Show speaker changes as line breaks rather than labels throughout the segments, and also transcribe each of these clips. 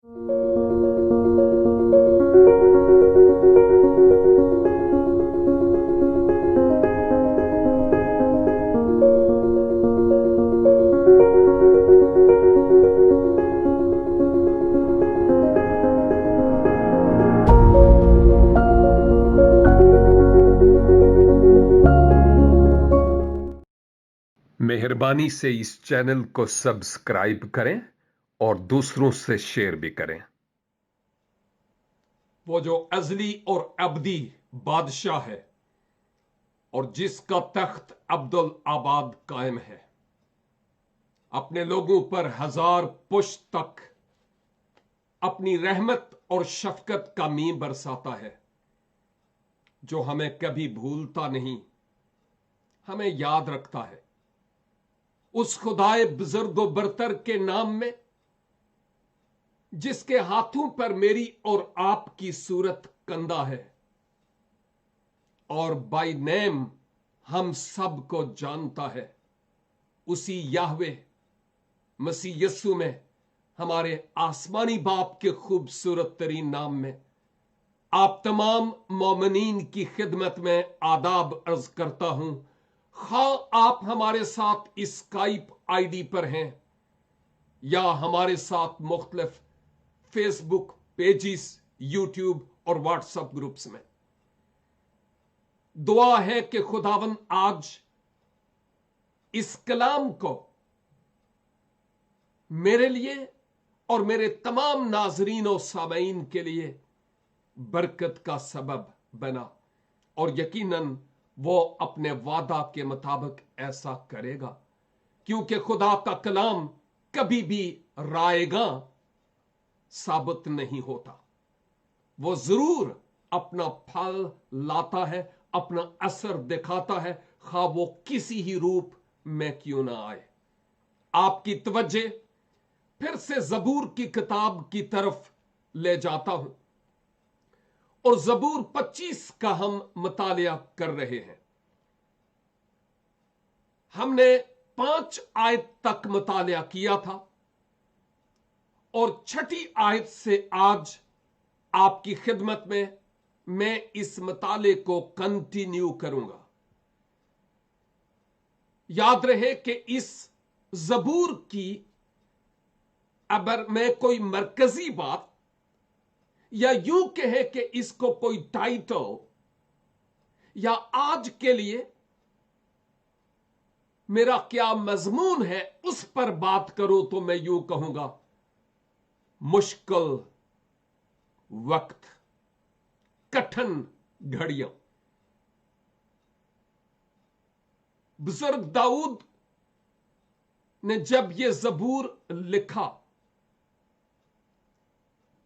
मेहरबानी से इस चैनल को सब्सक्राइब करें और दूसरों से शेयर भी करें।
वो जो अजली और अबदी बादशाह है और जिसका तख्त अब्दुल आबाद कायम है, अपने लोगों पर हजार पुश्त तक अपनी रहमत और शफकत का मींह बरसाता है, जो हमें कभी भूलता नहीं, हमें याद रखता है। उस खुदाए बुजुर्गो बरतर के नाम में, जिसके हाथों पर मेरी और आपकी सूरत कंधा है और बाय नेम हम सब को जानता है, उसी याहवे मसीह यस्सु में, हमारे आसमानी बाप के खूबसूरत तरीन नाम में, आप तमाम मोमिनीन की खिदमत में आदाब अर्ज करता हूं। खा आप हमारे साथ स्काइप आईडी पर हैं या हमारे साथ मुख्तलिफ फेसबुक पेजिस, यूट्यूब और व्हाट्सएप ग्रुप्स में। दुआ है कि खुदावंद आज इस कलाम को मेरे लिए और मेरे तमाम नाजरीन और सामईन के लिए बरकत का सबब बना, और यकीनन वो अपने वादा के मुताबिक ऐसा करेगा, क्योंकि खुदा का कलाम कभी भी रायगा साबित नहीं होता। वो जरूर अपना फल लाता है, अपना असर दिखाता है, खा वो किसी ही रूप में क्यों ना आए। आपकी तवज्जो फिर से जबूर की किताब की तरफ ले जाता हूं, और जबूर 25 का हम मुतालिया कर रहे हैं। हमने 5 आयत तक मुतालिया किया था, और 6ठी आयत से आज आपकी खिदमत में मैं इस मुताले को कंटिन्यू करूंगा। याद रहे कि इस जबूर की अगर मैं कोई मरकजी बात या यूं कहे कि इसको कोई टाइटल या आज के लिए मेरा क्या मजमून है उस पर बात करूं, तो मैं यूं कहूंगा, मुश्किल वक्त, कठिन घड़ियां। बुजुर्ग दाऊद ने जब यह जबूर लिखा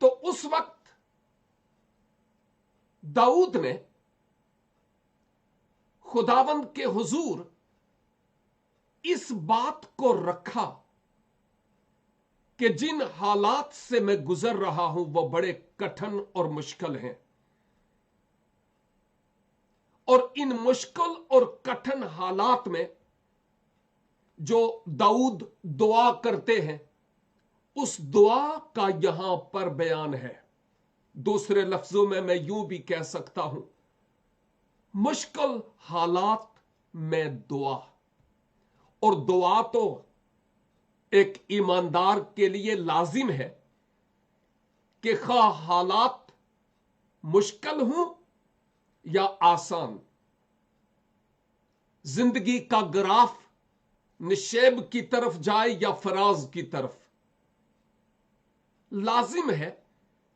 तो उस वक्त दाऊद ने खुदावंद के हुजूर इस बात को रखा कि जिन हालात से मैं गुजर रहा हूं वो बड़े कठिन और मुश्किल हैं, और इन मुश्किल और कठिन हालात में जो दाऊद दुआ करते हैं, उस दुआ का यहां पर बयान है। दूसरे लफ्जों में मैं यूं भी कह सकता हूं, मुश्किल हालात में दुआ। और दुआ तो एक ईमानदार के लिए लाजिम है कि खा हालात मुश्किल हों या आसान, जिंदगी का ग्राफ निशेब की तरफ जाए या फराज की तरफ, लाजिम है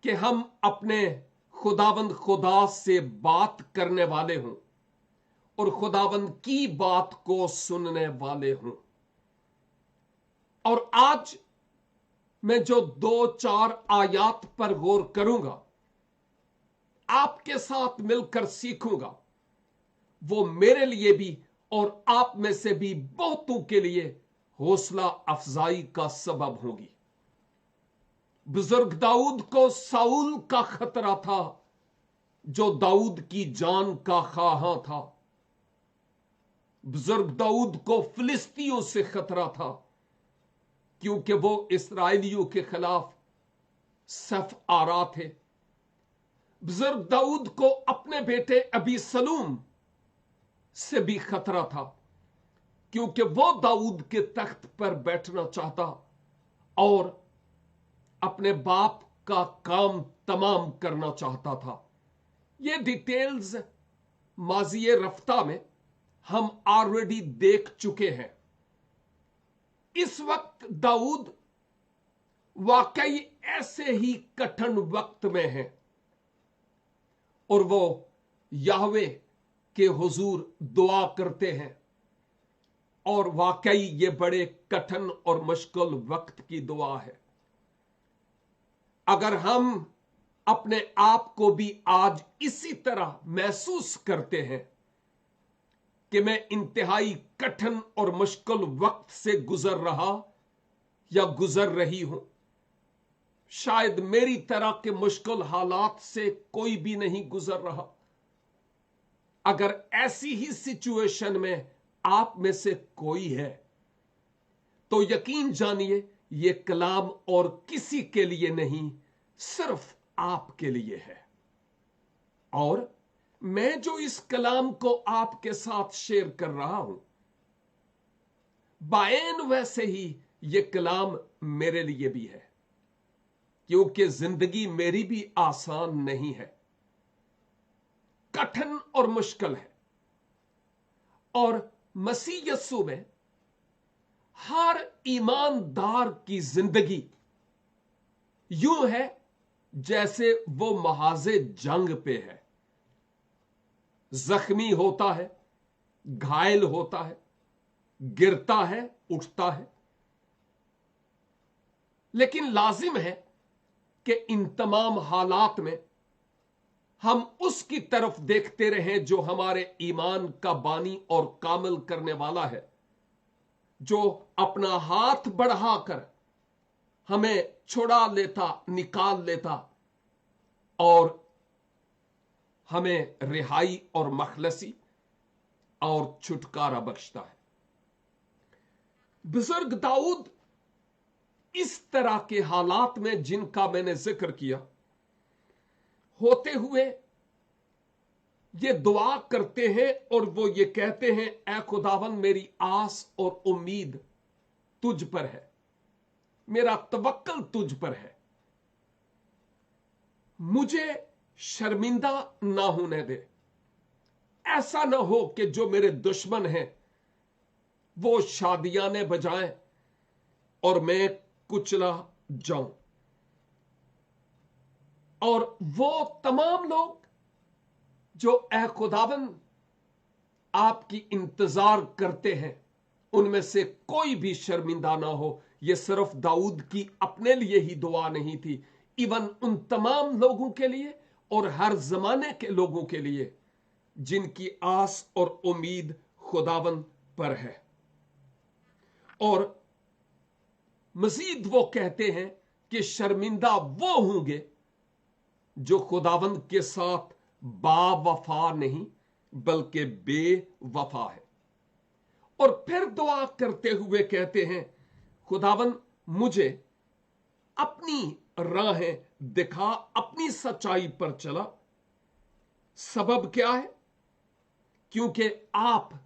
कि हम अपने खुदावंद खुदा से बात करने वाले हों और खुदावंद की बात को सुनने वाले हों। और आज मैं जो 2-4 आयात पर गौर करूंगा, आपके साथ मिलकर सीखूंगा, वो मेरे लिए भी और आप में से भी बहुतों के लिए हौसला अफजाई का सबब होगी। बुजुर्ग दाऊद को साउल का खतरा था, जो दाऊद की जान का खाहा था। बुजुर्ग दाऊद को फिलिस्तियों से खतरा था, क्योंकि वो इस्राएलियों के खिलाफ सफ आरा थे। बुजुर्ग दाऊद को अपने बेटे अबी सलूम से भी खतरा था, क्योंकि वो दाऊद के तख्त पर बैठना चाहता और अपने बाप का काम तमाम करना चाहता था। ये डिटेल्स माज़ी रफ्ता में हम ऑलरेडी देख चुके हैं। इस वक्त दाऊद वाकई ऐसे ही कठिन वक्त में है और वो याहवे के हुजूर दुआ करते हैं, और वाकई ये बड़े कठिन और मुश्किल वक्त की दुआ है। अगर हम अपने आप को भी आज इसी तरह महसूस करते हैं कि मैं इंतहाई कठिन और मुश्किल वक्त से गुजर रहा या गुजर रही हूं, शायद मेरी तरह के मुश्किल हालात से कोई भी नहीं गुजर रहा, अगर ऐसी ही सिचुएशन में आप में से कोई है तो यकीन जानिए ये कलाम और किसी के लिए नहीं, सिर्फ आपके लिए है। और मैं जो इस कलाम को आपके साथ शेयर कर रहा हूं, बायन वैसे ही ये कलाम मेरे लिए भी है, क्योंकि जिंदगी मेरी भी आसान नहीं है, कठिन और मुश्किल है। और मसीह यस्सु में हर ईमानदार की जिंदगी यूं है जैसे वो महाजे जंग पे है, जख्मी होता है, घायल होता है, गिरता है, उठता है, लेकिन लाजिम है कि इन तमाम हालात में हम उसकी तरफ देखते रहें जो हमारे ईमान का बानी और कामिल करने वाला है, जो अपना हाथ बढ़ाकर हमें छुड़ा लेता, निकाल लेता और हमें रिहाई और मखलसी और छुटकारा बख्शता है। बुजुर्ग दाऊद इस तरह के हालात में जिनका मैंने जिक्र किया होते हुए ये दुआ करते हैं और वो ये कहते हैं, ऐ खुदावन मेरी आस और उम्मीद तुझ पर है, मेरा तवक्कल तुझ पर है, मुझे शर्मिंदा ना होने दे। ऐसा ना हो कि जो मेरे दुश्मन हैं वो शादियाने बजाएं और मैं कुचला जाऊं, और वो तमाम लोग जो ऐ खुदावन आपकी इंतजार करते हैं उनमें से कोई भी शर्मिंदा ना हो। ये सिर्फ दाऊद की अपने लिए ही दुआ नहीं थी, इवन उन तमाम लोगों के लिए और हर जमाने के लोगों के लिए जिनकी आस और उम्मीद खुदावन पर है। और मजीद वो कहते हैं कि शर्मिंदा वो होंगे जो खुदावंद के साथ बावफा नहीं बल्कि बेवफा है। और फिर दुआ करते हुए कहते हैं, खुदावंद मुझे अपनी राहें दिखा, अपनी सच्चाई पर चला। सबब क्या है? क्योंकि आप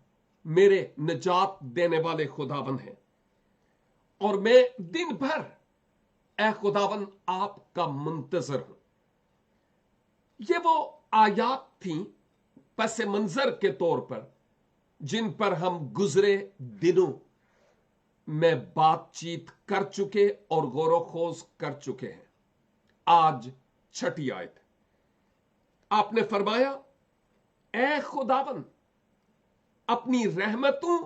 मेरे निजात देने वाले खुदावंद हैं और मैं दिन भर ऐ खुदावंद आपका मुंतजर हूं। ये वो आयात थी पस मंजर के तौर पर जिन पर हम गुजरे दिनों में बातचीत कर चुके और गौरखोज कर चुके हैं। आज छठी आयत आपने फरमाया, ऐ खुदावन अपनी रहमतों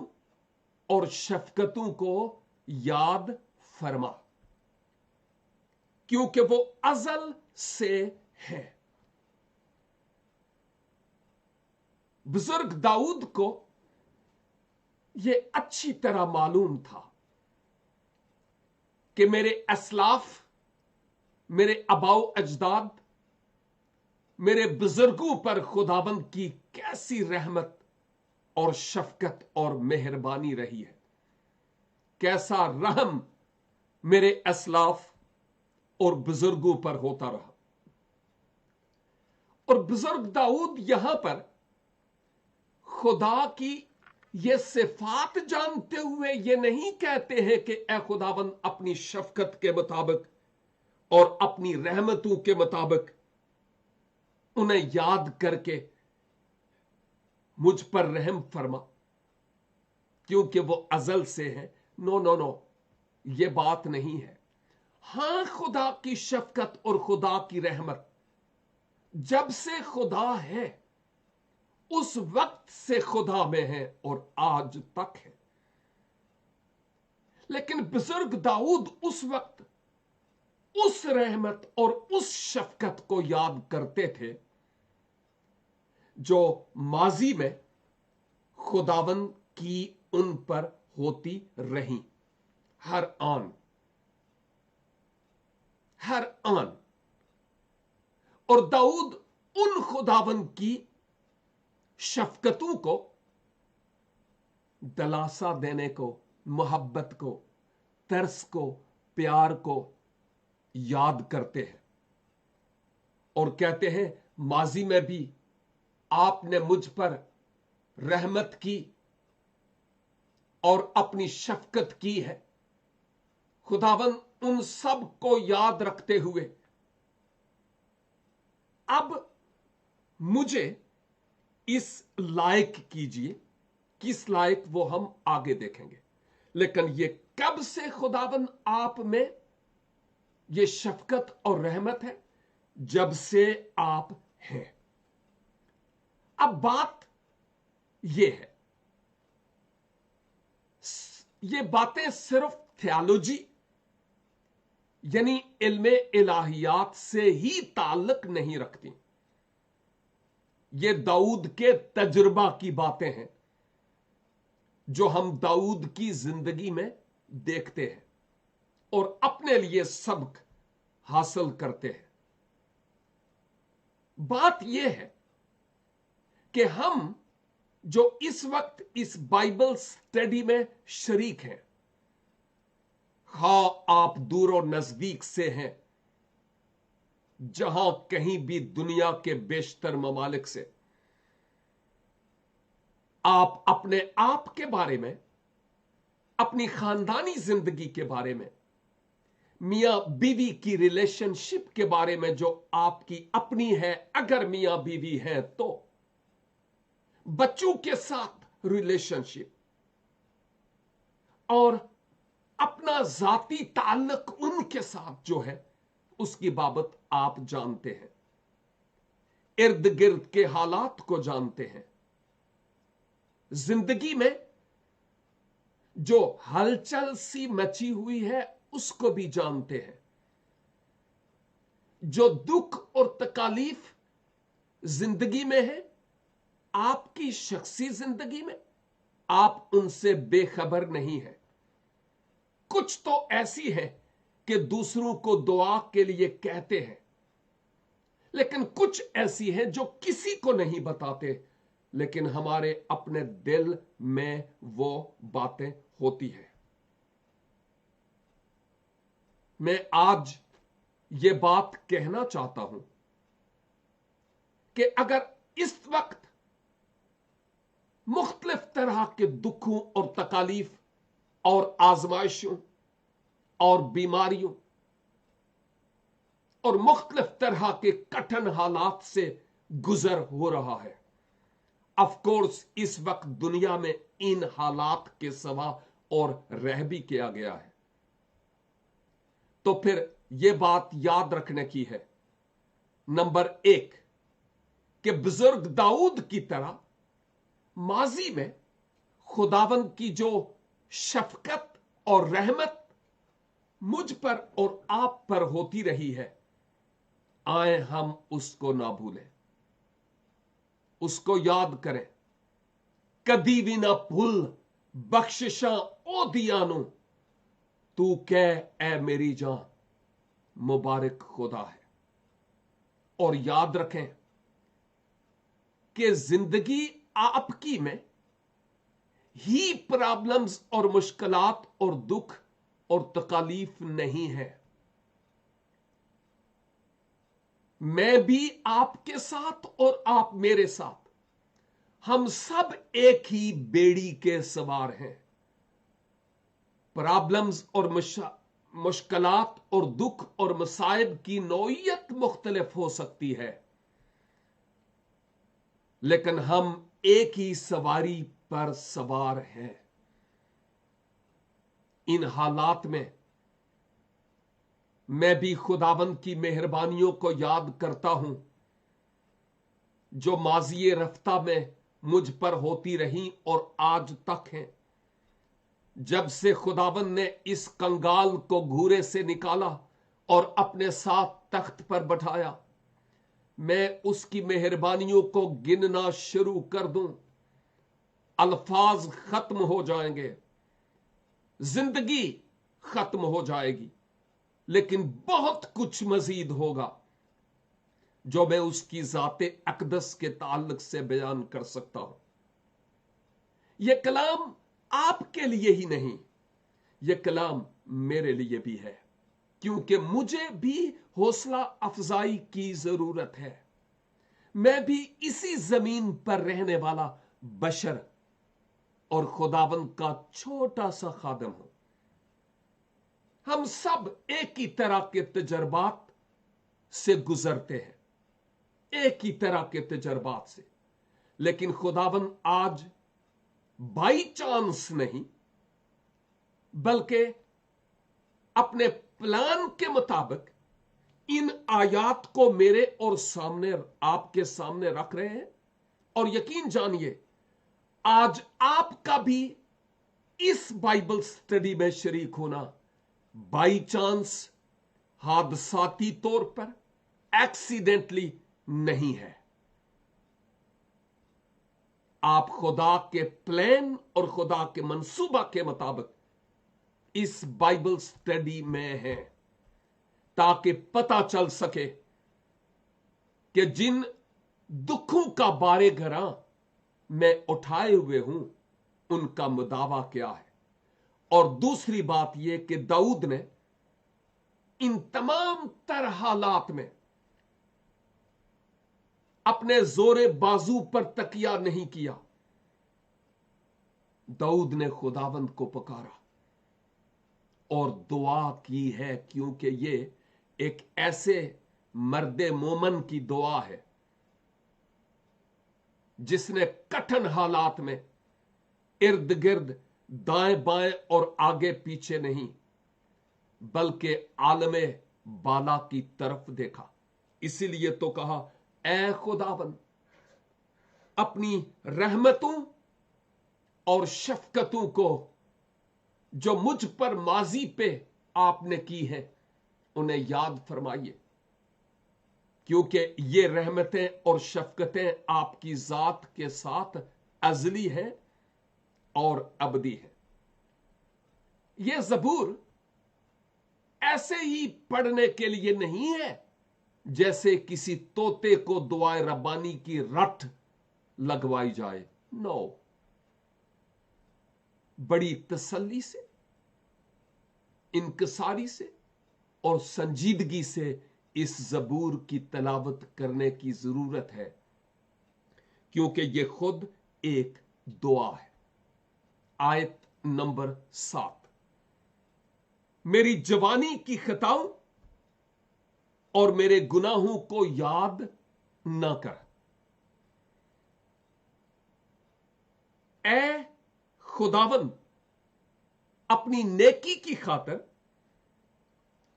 और शफकतों को याद फरमा, क्योंकि वो अजल से है। बुजुर्ग दाऊद को यह अच्छी तरह मालूम था कि मेरे असलाफ, मेरे अबाओ अजदाद, मेरे बुजुर्गों पर खुदाबंद की कैसी रहमत और शफकत और मेहरबानी रही है, कैसा रहम मेरे असलाफ और बुजुर्गों पर होता रहा। और बुजुर्ग दाऊद यहां पर खुदा की ये सिफात जानते हुए ये नहीं कहते हैं कि ए खुदाबंद अपनी शफकत के मुताबिक और अपनी रहमतों के मुताबिक उन्हें याद करके मुझ पर रहम फरमा, क्योंकि वो अजल से है। नो नो नो, ये बात नहीं है। हां, खुदा की शफकत और खुदा की रहमत जब से खुदा है उस वक्त से खुदा में है और आज तक है। लेकिन बुजुर्ग दाऊद उस वक्त उस रहमत और उस शफकत को याद करते थे जो माजी में खुदावन की उन पर होती रही, हर आन। और दाऊद उन खुदावन की शफकतों को, दलासा देने को, मोहब्बत को, तरस को, प्यार को याद करते हैं और कहते हैं माजी में भी आपने मुझ पर रहमत की और अपनी शफकत की है। खुदावन उन सब को याद रखते हुए अब मुझे इस लायक कीजिए, किस लायक वो हम आगे देखेंगे। लेकिन ये कब से खुदावन आप में ये शफकत और रहमत है? जब से आप हैं। अब बात ये है, ये बातें सिर्फ थियोलॉजी यानी इल्मे इलाहियात से ही ताल्लुक नहीं रखती। ये दाऊद के तजुर्बा की बातें हैं जो हम दाऊद की जिंदगी में देखते हैं और अपने लिए सबक हासिल करते हैं। बात यह है कि हम जो इस वक्त इस बाइबल स्टडी में शरीक हैं, हाँ आप दूर और नजदीक से हैं, जहां कहीं भी दुनिया के बेशतर ममालिक से, आप अपने आप के बारे में, अपनी खानदानी जिंदगी के बारे में, मियां बीवी की रिलेशनशिप के बारे में जो आपकी अपनी है, अगर मियां बीवी है तो, बच्चों के साथ रिलेशनशिप और अपना जाती ताल्लुक उनके साथ जो है, उसकी बाबत आप जानते हैं। इर्द गिर्द के हालात को जानते हैं। जिंदगी में जो हलचल सी मची हुई है उसको भी जानते हैं। जो दुख और तकालीफ जिंदगी में है, आपकी शख्सी जिंदगी में, आप उनसे बेखबर नहीं है। कुछ तो ऐसी है कि दूसरों को दुआ के लिए कहते हैं, लेकिन कुछ ऐसी है जो किसी को नहीं बताते, लेकिन हमारे अपने दिल में वो बातें होती है। मैं आज ये बात कहना चाहता हूं कि अगर इस वक्त मुख्तलिफ तरह के दुखों और तकालीफ और आजमाइशों और बीमारियों और मुख्तलिफ तरह के कठिन हालात से गुजर हो रहा है, ऑफ कोर्स इस वक्त दुनिया में इन हालात के सिवा और रह भी किया गया है, तो फिर यह बात याद रखने की है, नंबर 1 कि बुजुर्ग दाऊद की तरह माजी में खुदावंद की जो शफकत और रहमत मुझ पर और आप पर होती रही है, आए हम उसको ना भूलें, उसको याद करें। कदी भी ना भूल बख्शिशा ओ दियानो, तू कह ए मेरी जान मुबारक खुदा है। और याद रखें कि जिंदगी आपकी में ही प्रॉब्लम्स और मुश्किलात और दुख और तकालीफ नहीं है। मैं भी आपके साथ और आप मेरे साथ, हम सब एक ही बेड़ी के सवार हैं। प्रॉब्लम्स और मुश्किलात और दुख और मसाइब की नौइयत मुख्तलिफ हो सकती है, लेकिन हम एक ही सवारी पर सवार हैं। इन हालात में मैं भी खुदावंद की मेहरबानियों को याद करता हूं, जो माज़ी रफ्ता में मुझ पर होती रही और आज तक हैं। जब से खुदावंद ने इस कंगाल को घूरे से निकाला और अपने साथ तख्त पर बैठाया, मैं उसकी मेहरबानियों को गिनना शुरू कर दूं, अल्फाज खत्म हो जाएंगे, जिंदगी खत्म हो जाएगी, लेकिन बहुत कुछ मजीद होगा जो मैं उसकी ज़ाते अकदस के ताल्लुक से बयान कर सकता हूं। यह कलाम आपके लिए ही नहीं, यह कलाम मेरे लिए भी है, क्योंकि मुझे भी हौसला अफजाई की जरूरत है। मैं भी इसी जमीन पर रहने वाला बशर और खुदावंद का छोटा सा खादम हूं। हम सब एक ही तरह के तजर्बात से गुजरते हैं, एक ही तरह के तजर्बात से, लेकिन खुदावंद आज बाई चांस नहीं, बल्कि अपने प्लान के मुताबिक इन आयात को मेरे और सामने, आपके सामने रख रहे हैं। और यकीन जानिए, आज आपका भी इस बाइबल स्टडी में शरीक होना बाई चांस, हादसाती तौर पर, एक्सीडेंटली नहीं है। आप खुदा के प्लान और खुदा के मंसूबा के मुताबिक इस बाइबल स्टडी में हैं, ताकि पता चल सके कि जिन दुखों का बारे घरा मैं उठाए हुए हूं, उनका मुदावा क्या है। और दूसरी बात यह कि दाऊद ने इन तमाम तर हालात में अपने जोरे बाजू पर तकिया नहीं किया। दाऊद ने खुदावंद को पुकारा और दुआ की है, क्योंकि ये एक ऐसे मर्दे मोमन की दुआ है जिसने कठिन हालात में इर्द गिर्द, दाएं बाएं और आगे पीछे नहीं, बल्कि आलमे बाला की तरफ देखा। इसीलिए तो कहा, ऐ खुदावंद, अपनी रहमतों और शफकतों को जो मुझ पर माजी पे आपने की है, उन्हें याद फरमाइए, क्योंकि ये रहमतें और शफकतें आपकी जात के साथ अजली हैं और अबदी है। यह जबूर ऐसे ही पढ़ने के लिए नहीं है जैसे किसी तोते को दुआए रब्बानी की रट लगवाई जाए। नो, बड़ी तसल्ली से, इनकसारी से और संजीदगी से इस जबूर की तलावत करने की जरूरत है, क्योंकि यह खुद एक दुआ है। आयत नंबर 7, मेरी जवानी की खताओं और मेरे गुनाहों को याद ना कर। ऐ खुदावंद, अपनी नेकी की खातिर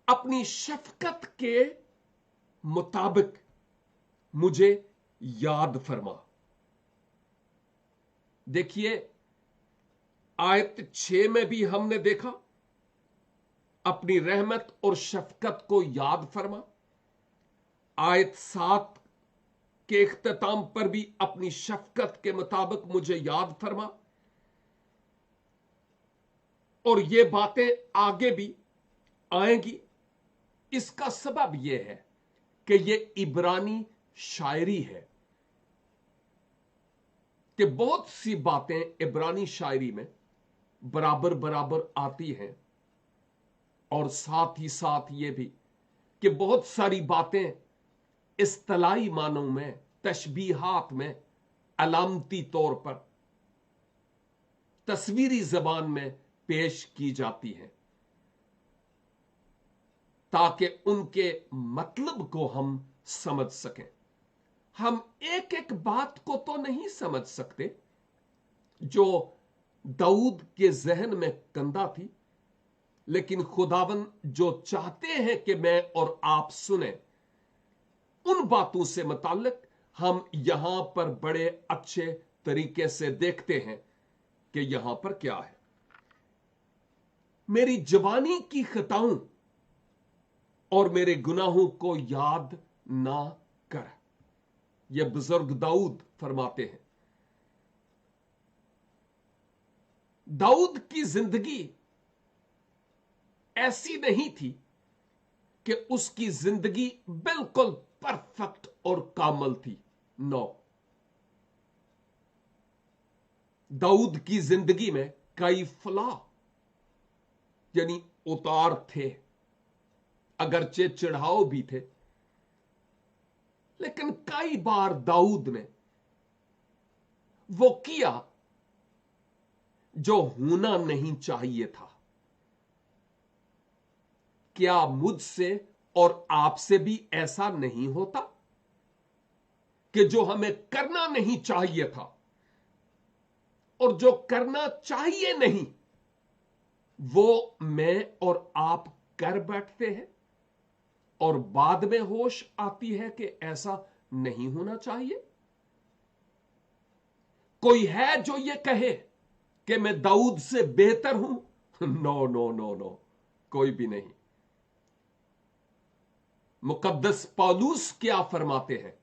अपनी शफकत के मुताबिक मुझे याद फरमा। देखिए, आयत 6 में भी हमने देखा, अपनी रहमत और शफकत को याद फरमा। आयत 7 के इख्तिताम पर भी अपनी शफकत के मुताबिक मुझे याद फरमा। और ये बातें आगे भी आएंगी। इसका सबब यह है कि यह इब्रानी शायरी है, कि बहुत सी बातें इब्रानी शायरी में बराबर बराबर आती हैं, और साथ ही साथ यह भी कि बहुत सारी बातें इस्तिलाही मानों में, तशबीहात में, अलामती तौर पर, तस्वीरी जबान में पेश की जाती हैं ताकि उनके मतलब को हम समझ सकें। हम एक एक बात को तो नहीं समझ सकते जो दाऊद के जहन में कंधा थी, लेकिन खुदावन जो चाहते हैं कि मैं और आप सुने, उन बातों से मुताल्लिक हम यहां पर बड़े अच्छे तरीके से देखते हैं कि यहां पर क्या है। मेरी जवानी की खताओं और मेरे गुनाहों को याद ना कर, यह बुजुर्ग दाऊद फरमाते हैं। दाऊद की जिंदगी ऐसी नहीं थी कि उसकी जिंदगी बिल्कुल परफेक्ट और कामल थी। नो, दाऊद की जिंदगी में कई फला यानी उतार थे, अगरचे चढ़ाव भी थे, लेकिन कई बार दाऊद ने वो किया जो होना नहीं चाहिए था। क्या मुझसे और आपसे भी ऐसा नहीं होता कि जो हमें करना नहीं चाहिए था और जो करना चाहिए नहीं, वो मैं और आप कर बैठते हैं और बाद में होश आती है कि ऐसा नहीं होना चाहिए? कोई है जो ये कहे कि मैं दाऊद से बेहतर हूं? नो नो नो नो, कोई भी नहीं। मुकद्दस पौलुस क्या फरमाते हैं?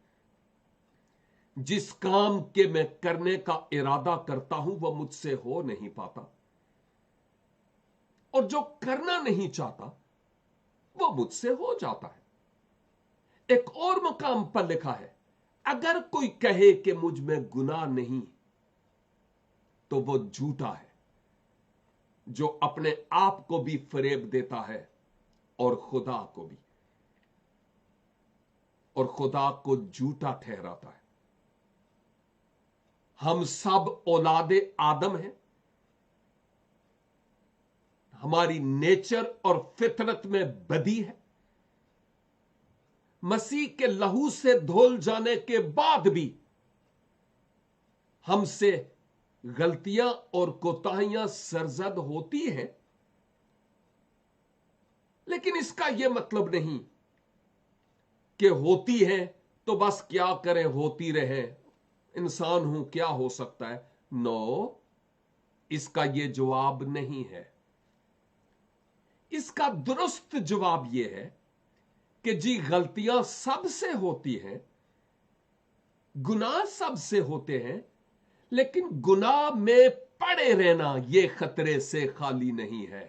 जिस काम के मैं करने का इरादा करता हूं वह मुझसे हो नहीं पाता, और जो करना नहीं चाहता वो मुझसे हो जाता है। एक और मुकाम पर लिखा है, अगर कोई कहे कि मुझ में गुनाह नहीं तो वो झूठा है, जो अपने आप को भी फरेब देता है और खुदा को भी, और खुदा को झूठा ठहराता है। हम सब औलादे आदम हैं। हमारी नेचर और फितरत में बदी है। मसीह के लहू से धोल जाने के बाद भी हमसे गलतियां और कोताहियां सरजद होती हैं, लेकिन इसका यह मतलब नहीं कि होती है तो बस क्या करें, होती रहे, इंसान हूं क्या हो सकता है। नो, इसका यह जवाब नहीं है। इसका दुरुस्त जवाब यह है कि जी गलतियां सबसे होती हैं, गुनाह सबसे होते हैं, लेकिन गुनाह में पड़े रहना यह खतरे से खाली नहीं है।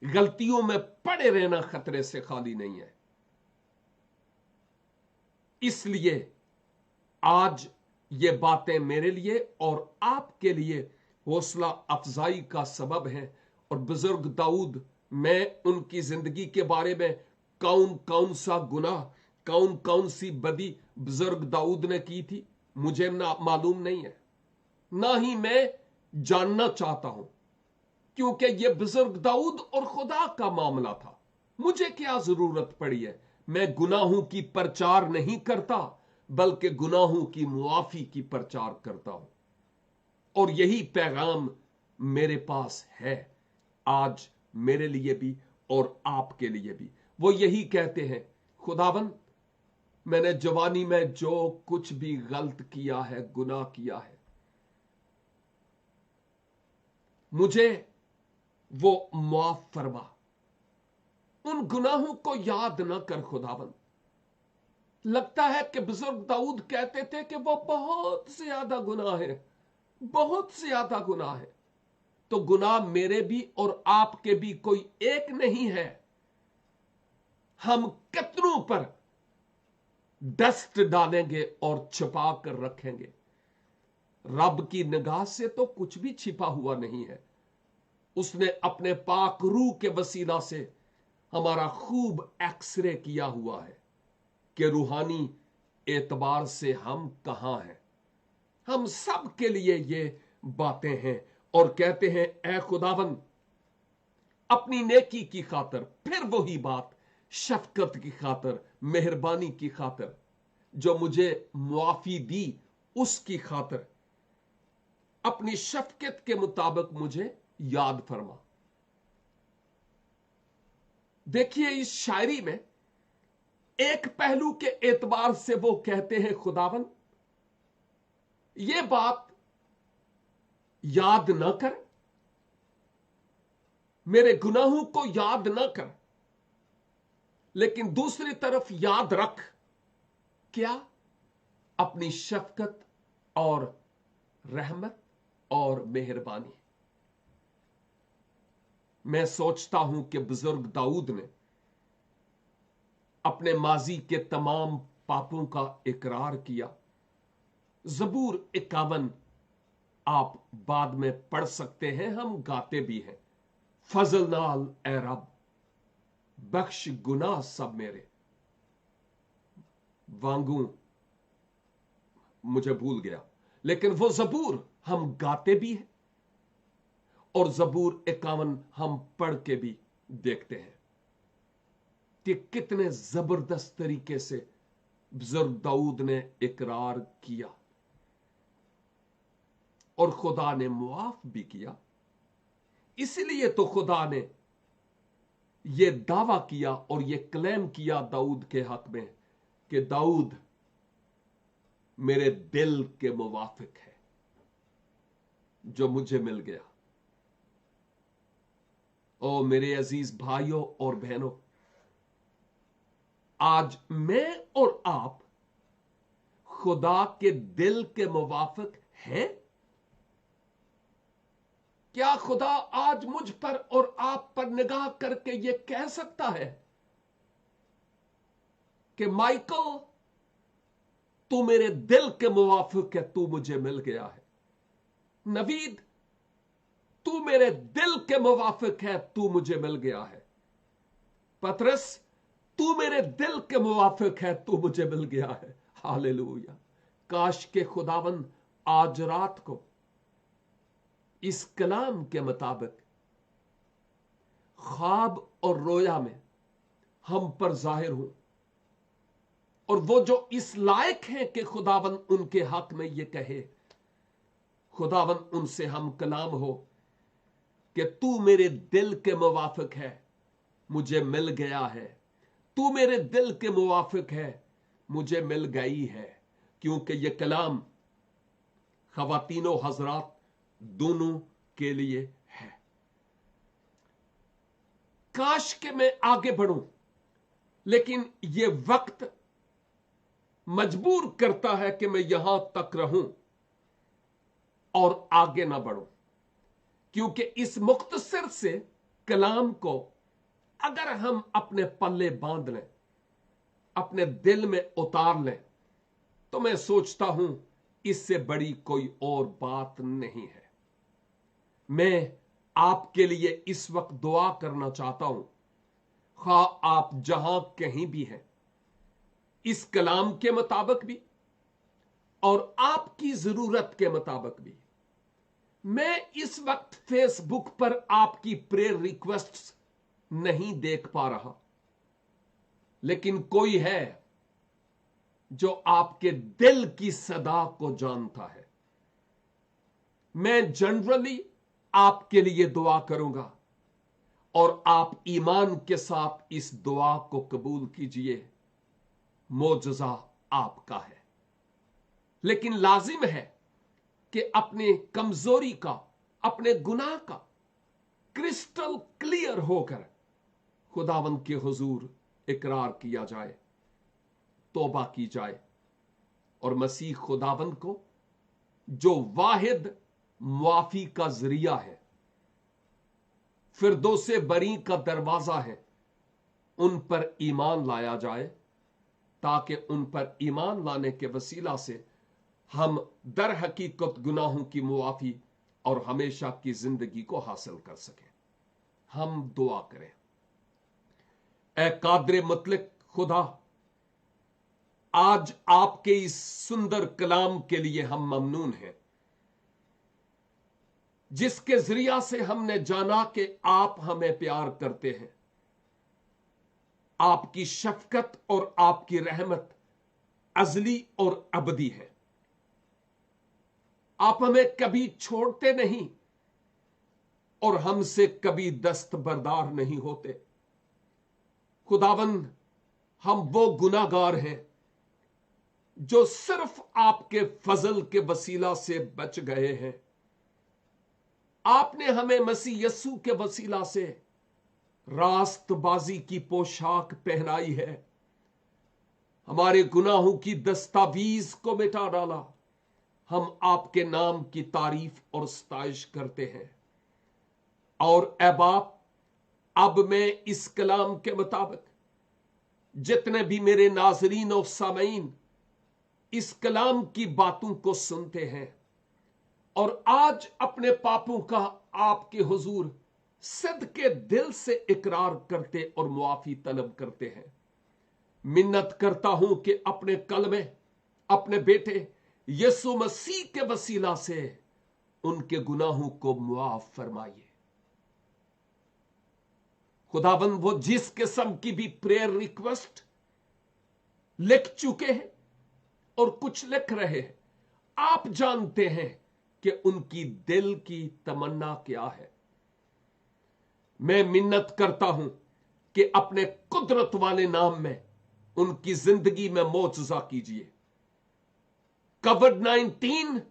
गलतियों में पड़े रहना खतरे से खाली नहीं है। इसलिए आज ये बातें मेरे लिए और आपके लिए हौसला अफजाई का सबब है। और बुजुर्ग दाऊद, मैं उनकी जिंदगी के बारे में कौन कौन सा गुनाह, कौन कौन सी बदी बुजुर्ग दाऊद ने की थी, मुझे ना मालूम नहीं है, ना ही मैं जानना चाहता हूं, क्योंकि यह बुजुर्ग दाऊद और खुदा का मामला था। मुझे क्या जरूरत पड़ी है? मैं गुनाहों की प्रचार नहीं करता, बल्कि गुनाहों की मुआफी की प्रचार करता हूं। और यही पैगाम मेरे पास है आज, मेरे लिए भी और आपके लिए भी। वो यही कहते हैं, खुदावन, मैंने जवानी में जो कुछ भी गलत किया है, गुनाह किया है, मुझे वो माफ फरमा। उन गुनाहों को याद ना कर खुदावन। लगता है कि बुजुर्ग दाऊद कहते थे कि वो बहुत से ज्यादा गुनाह है, बहुत से ज्यादा गुनाह है। तो गुनाह मेरे भी और आपके भी कोई एक नहीं है। हम कितनों पर डस्ट डालेंगे और छिपा कर रखेंगे। रब की निगाह से तो कुछ भी छिपा हुआ नहीं है। उसने अपने पाक रूह के वसीला से हमारा खूब एक्सरे किया हुआ है। कि रूहानी एतबार से हम कहां हैं। हम सब के लिए ये बातें हैं और कहते हैं, ऐ खुदावन, अपनी नेकी की खातर, फिर वही बात, शफकत की खातर, मेहरबानी की खातर, जो मुझे मुआफी दी उसकी खातर, अपनी शफकत के मुताबिक मुझे याद फरमा। देखिए, इस शायरी में एक पहलू के एतबार से वो कहते हैं, खुदावन ये बात याद न कर, मेरे गुनाहों को याद न कर, लेकिन दूसरी तरफ याद रख, क्या? अपनी शफकत और रहमत और मेहरबानी। मैं सोचता हूं कि बुजुर्ग दाऊद ने अपने माजी के तमाम पापों का इकरार किया। ज़बूर 51 आप बाद में पढ़ सकते हैं, हम गाते भी हैं। फजल नाल ए रब, बख्श गुनाह सब मेरे, वांगू मुझे भूल गया, लेकिन वो ज़बूर हम गाते भी हैं और ज़बूर 51 हम पढ़ के भी देखते हैं कि कितने जबरदस्त तरीके से बुजुर्ग दाऊद ने इकरार किया और खुदा ने मुआफ भी किया। इसलिए तो खुदा ने यह दावा किया और यह क्लेम किया दाऊद के हक में कि दाऊद मेरे दिल के मुवाफिक है, जो मुझे मिल गया। ओ मेरे अजीज भाइयों और बहनों, आज मैं और आप खुदा के दिल के मुवाफिक हैं? क्या खुदा आज मुझ पर और आप पर निगाह करके यह कह सकता है कि माइकल, तू मेरे दिल के मुवाफिक है, तू मुझे मिल गया है। नवीद, तू मेरे दिल के मुवाफिक है, तू मुझे मिल गया है। पतरस, तू मेरे दिल के मुवाफिक है, तू मुझे मिल गया है। हालेलुया। काश के खुदावन आज रात को इस कलाम के मुताबिक ख्वाब और रोया में हम पर जाहिर हो, और वो जो इस लायक हैं कि खुदावन उनके हक में ये कहे, खुदावन उनसे हम कलाम हो कि तू मेरे दिल के मुवाफिक है, मुझे मिल गया है। तू मेरे दिल के मुवाफिक है, मुझे मिल गई है। क्योंकि यह कलाम खवातीनों हजरात दोनों के लिए है। काश के मैं आगे बढ़ूं, लेकिन यह वक्त मजबूर करता है कि मैं यहां तक रहूं और आगे ना बढ़ूं। क्योंकि इस मुख्तसर से कलाम को अगर हम अपने पल्ले बांध लें, अपने दिल में उतार लें, तो मैं सोचता हूं इससे बड़ी कोई और बात नहीं है। मैं आपके लिए इस वक्त दुआ करना चाहता हूं, खा आप जहां कहीं भी हैं, इस कलाम के मुताबिक भी और आपकी जरूरत के मुताबिक भी। मैं इस वक्त फेसबुक पर आपकी प्रेयर रिक्वेस्ट्स नहीं देख पा रहा, लेकिन कोई है जो आपके दिल की सदा को जानता है। मैं जनरली आपके लिए दुआ करूंगा और आप ईमान के साथ इस दुआ को कबूल कीजिए। मोजज़ा आपका है, लेकिन लाजिम है कि अपने कमजोरी का, अपने गुनाह का क्रिस्टल क्लियर होकर खुदावंद के हुजूर इकरार किया जाए, तौबा की जाए और मसीह खुदावंद को, जो वाहिद मुआफी का जरिया है, फिरदौसे बरी का दरवाजा है, उन पर ईमान लाया जाए, ताकि उन पर ईमान लाने के वसीला से हम दर हकीकत गुनाहों की मुआफी और हमेशा की जिंदगी को हासिल कर सकें। हम दुआ करें। ए कादरे मुतलक खुदा, आज आपके इस सुंदर कलाम के लिए हम ममनून हैं, जिसके जरिया से हमने जाना कि आप हमें प्यार करते हैं। आपकी शफकत और आपकी रहमत अजली और अबदी है। आप हमें कभी छोड़ते नहीं और हमसे कभी दस्तबरदार नहीं होते। खुदावंद, हम वो गुनाहगार हैं जो सिर्फ आपके फजल के वसीला से बच गए हैं। आपने हमें मसीह यस्सु के वसीला से रास्तबाजी की पोशाक पहनाई है, हमारे गुनाहों की दस्तावीज को मिटा डाला। हम आपके नाम की तारीफ और सताइश करते हैं। और ऐ बाप, अब मैं इस कलाम के मुताबिक जितने भी मेरे नाजरीन और सामीन इस कलाम की बातों को सुनते हैं और आज अपने पापों का आपके हुजूर सदके दिल से इकरार करते और मुआफी तलब करते हैं, मिन्नत करता हूं कि अपने कलमे अपने बेटे यीशु मसीह के वसीला से उनके गुनाहों को मुआफ फरमाइए। खुदाबंद, वो जिस किस्म की भी प्रेयर रिक्वेस्ट लिख चुके हैं और कुछ लिख रहे हैं, आप जानते हैं कि उनकी दिल की तमन्ना क्या है। मैं मिन्नत करता हूं कि अपने कुदरत वाले नाम में उनकी जिंदगी में मोजज़ा कीजिए। कोविड-19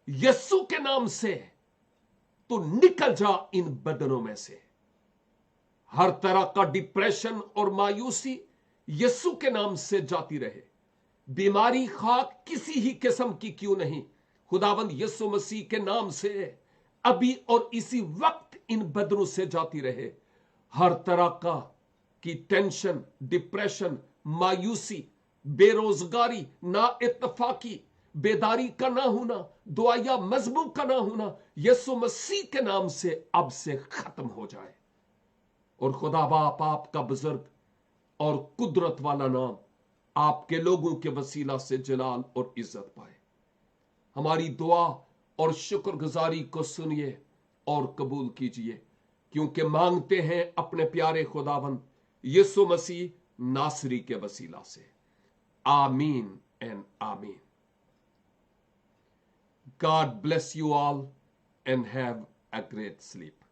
यस्सु के नाम से तो निकल जा इन बदनों में से। हर तरह का डिप्रेशन और मायूसी यस्सु के नाम से जाती रहे। बीमारी खाक किसी ही किस्म की क्यों नहीं, खुदावंद यीशु मसीह के नाम से अभी और इसी वक्त इन बदनों से जाती रहे। हर तरह का की टेंशन, डिप्रेशन, मायूसी, बेरोजगारी, ना इत्तफाकी, बेदारी का ना होना, दुआया मजबूत का ना होना, यीशु मसीह के नाम से अब से खत्म हो जाए। और खुदा बाप आपका बुजुर्ग और कुदरत वाला नाम आपके लोगों के वसीला से जलाल और इज्जत पाए। हमारी दुआ और शुक्रगुजारी को सुनिए और कबूल कीजिए, क्योंकि मांगते हैं अपने प्यारे खुदावंद यीशु मसीह नासरी के वसीला से। आमीन एंड आमीन। God bless you all and have a great sleep.